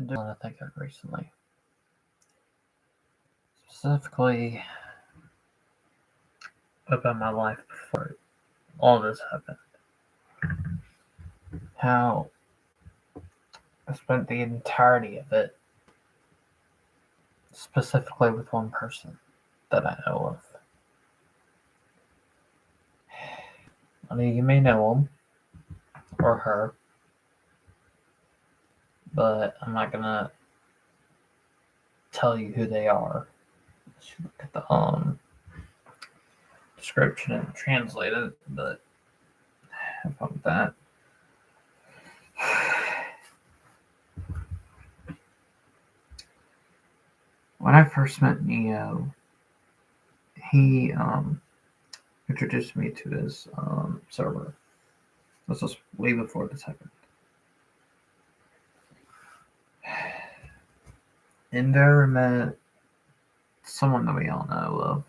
doing, I think, recently. Specifically about my life before all this happened. How I spent the entirety of it specifically with one person that I know of. I mean, you may know him or her, but I'm not gonna tell you who they are. Just look at the description and translate it, but have fun with that. When I first met Neo, he introduced me to his server. This was way before this happened. And there I met someone that we all know of,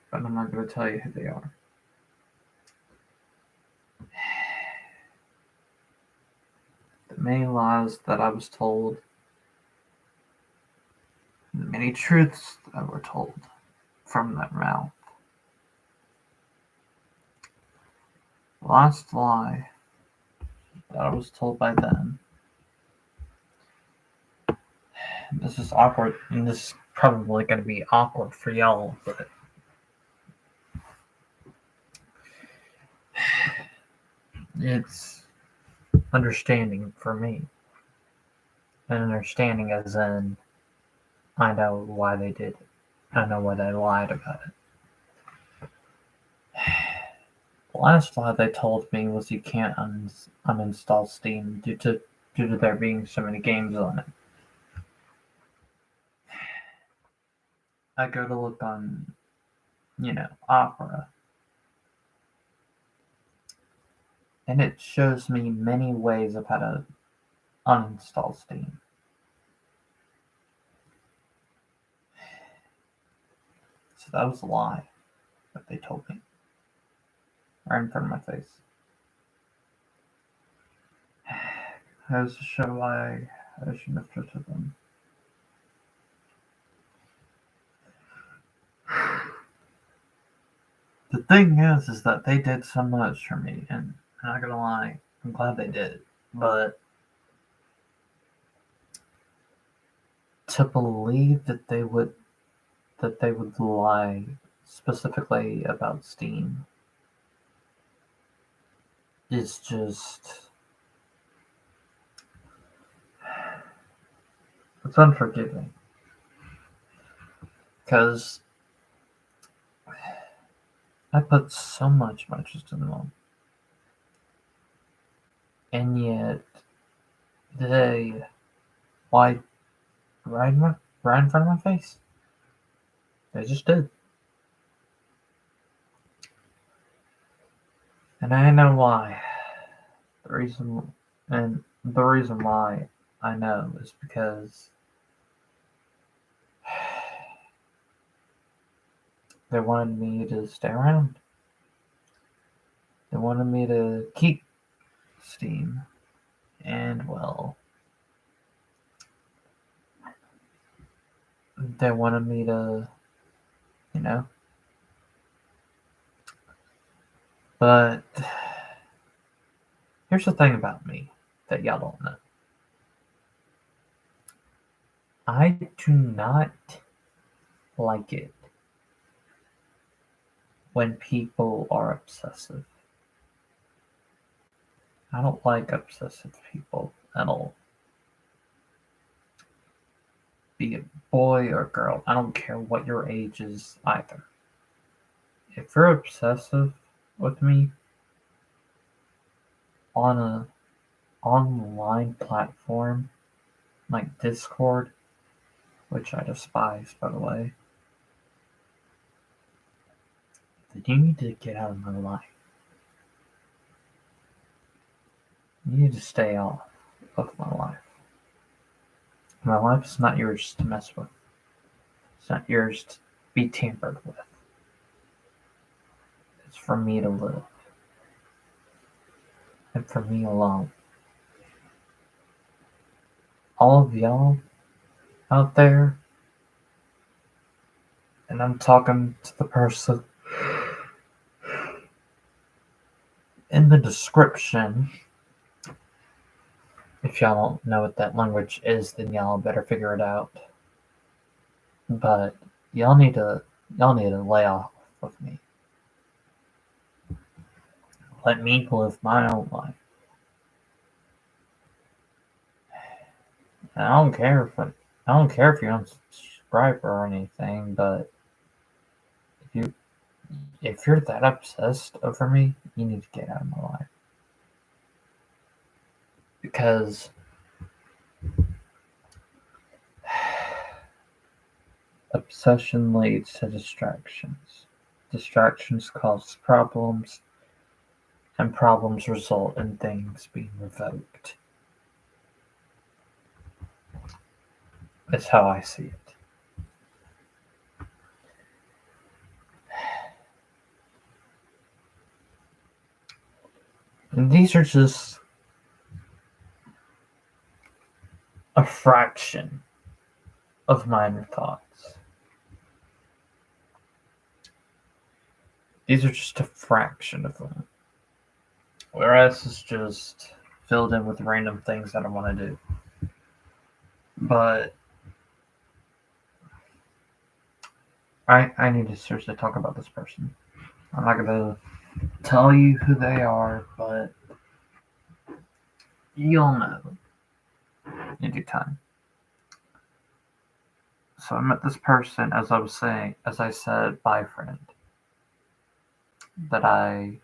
but I'm not going to tell you who they are. The many lies that I was told, the many truths that were told from that mouth. The last lie that I was told by them. This is awkward, and this is probably going to be awkward for y'all, but it's understanding for me. And understanding as in, I know why they did it. I know why they lied about it. The last lie they told me was you can't uninstall Steam due to there being so many games on it. I go to look on, Opera, and it shows me many ways of how to uninstall Steam. So that was a lie that they told me right in front of my face. That was to show why I shouldn't have trusted them. The thing is that they did so much for me, and I'm not gonna lie, I'm glad they did. But to believe that they would lie specifically about Steam is just, it's unforgiving. Because I put so much trust in them. And yet, they lied right in front of my face. They just did. And I know why. The reason why I know is because they wanted me to stay around. They wanted me to keep Steam. And, well, they wanted me to, But here's the thing about me that y'all don't know. I do not like it when people are obsessive. I don't like obsessive people at all. Be it boy or girl, I don't care what your age is either. If you're obsessive with me on a online platform like Discord, which I despise, by the way, then you need to get out of my life. You need to stay off of my life. My life is not yours to mess with. It's not yours to be tampered with. It's for me to live. And for me alone. all of y'all out there, and I'm talking to the person in the description. If y'all don't know what that language is, then y'all better figure it out. But y'all need to lay off of me. Let me live my own life. And I don't care if you don't subscribe or anything, but if you if you're that obsessed over me, you need to get out of my life. Because obsession leads to distractions. Distractions cause problems, and problems result in things being revoked. That's how I see it. And these are just a fraction of minor thoughts. These are just a fraction of them. Whereas it's just filled in with random things that I want to do. But I need to seriously talk about this person. I'm not going to tell you who they are, but you'll know in due time. So I met this person, as I said, by a friend that I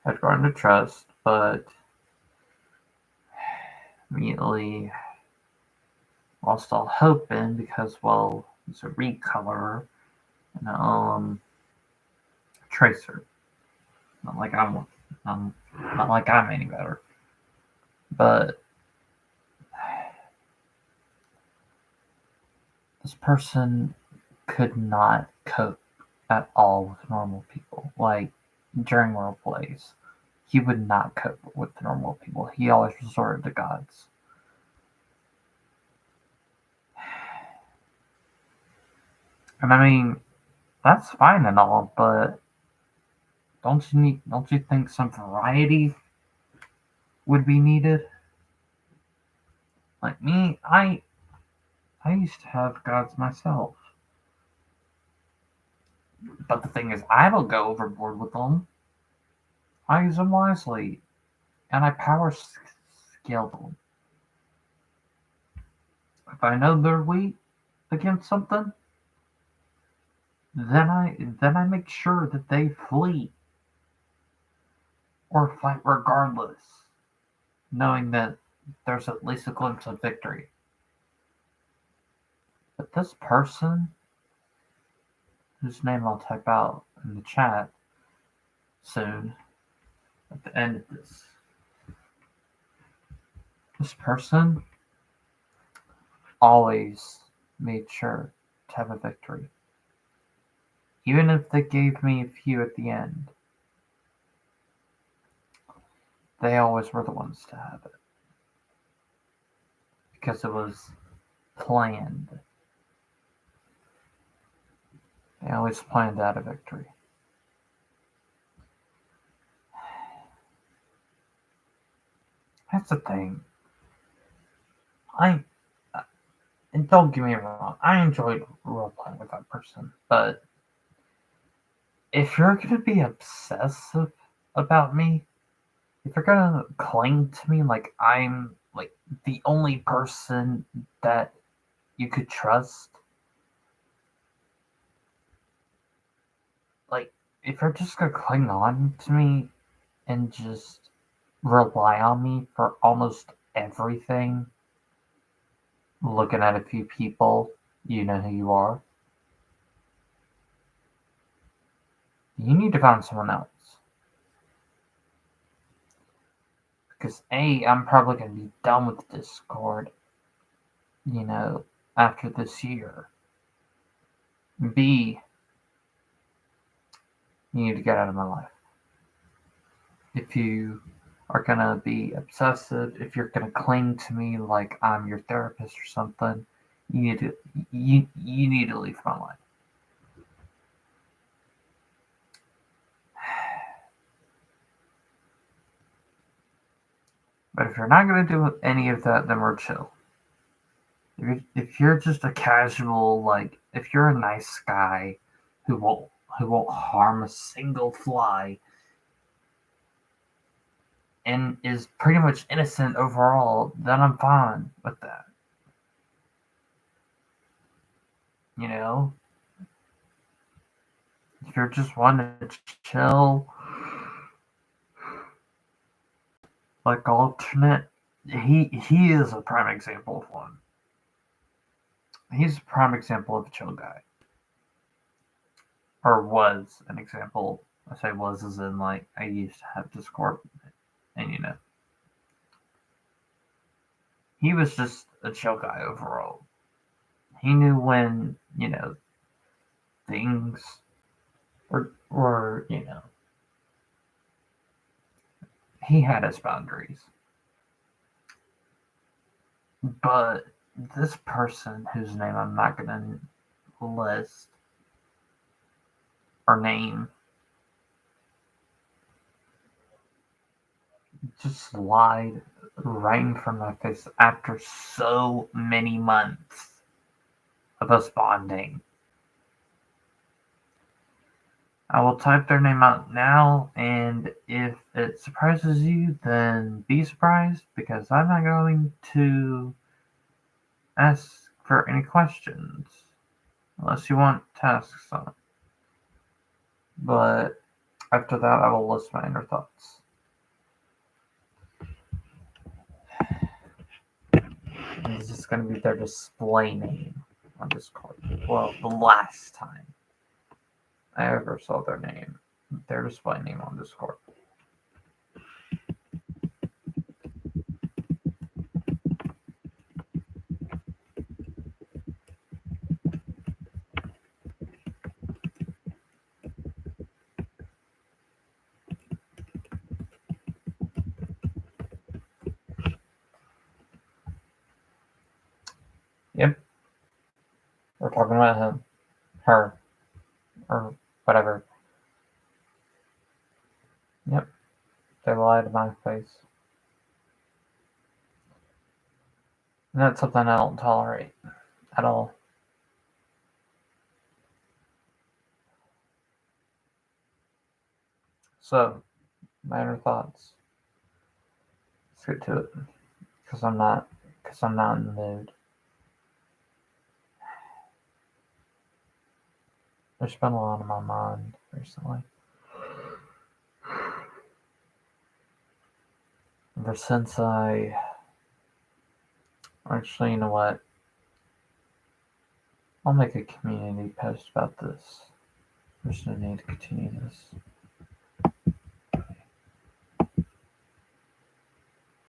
had grown to trust, but immediately lost all hope in because, well, he's a recolor and tracer. Not like not like I'm any better, but this person could not cope at all with normal people. Like during role plays, he would not cope with normal people. He always resorted to gods. And I mean, that's fine and all, but don't you think some variety would be needed? Like me, I used to have gods myself. But the thing is, I don't go overboard with them. I use them wisely, and I power scale them. If I know they're weak against something, then I make sure that they flee or fight regardless, knowing that there's at least a glimpse of victory. But this person, whose name I'll type out in the chat soon, at the end of this person always made sure to have a victory. Even if they gave me a few at the end, they always were the ones to have it. Because it was planned. They always planned out a victory. That's the thing. And don't get me wrong, I enjoyed role playing with that person, but if you're gonna be obsessive about me, if you're gonna cling to me like I'm like the only person that you could trust, like if you're just gonna cling on to me and just rely on me for almost everything, looking at a few people, you know who you are. You need to find someone else. Because A, I'm probably going to be done with Discord, after this year. B, you need to get out of my life. If you are gonna be obsessive, if you're gonna cling to me like I'm your therapist or something, you need to you need to leave my life. But if you're not gonna do any of that, then we're chill. If you're just a casual, like if you're a nice guy who won't harm a single fly and is pretty much innocent overall, then I'm fine with that. You know, if you're just wanting to chill, like alternate, he is a prime example of one. He's a prime example of a chill guy, or was an example. I say was as in like I used to have Discord, and he was just a chill guy overall. He knew when things were he had his boundaries. But this person whose name I'm not going to list or name just lied right in front of my face after so many months of us bonding. I will type their name out now, and if it surprises you, then be surprised, because I'm not going to ask for any questions unless you want to ask some. But after that, I will list my inner thoughts. And it's just going to be their display name on Discord. Well, the last time I ever saw their display name on Discord. Yep. We're talking about him, her, or whatever. Yep. They lied to my face. And that's something I don't tolerate at all. So, my inner thoughts. Let's get to it. Because I'm not in the mood. There's been a lot on my mind recently. Ever since actually, you know what? I'll make a community post about this. There's no need to continue this.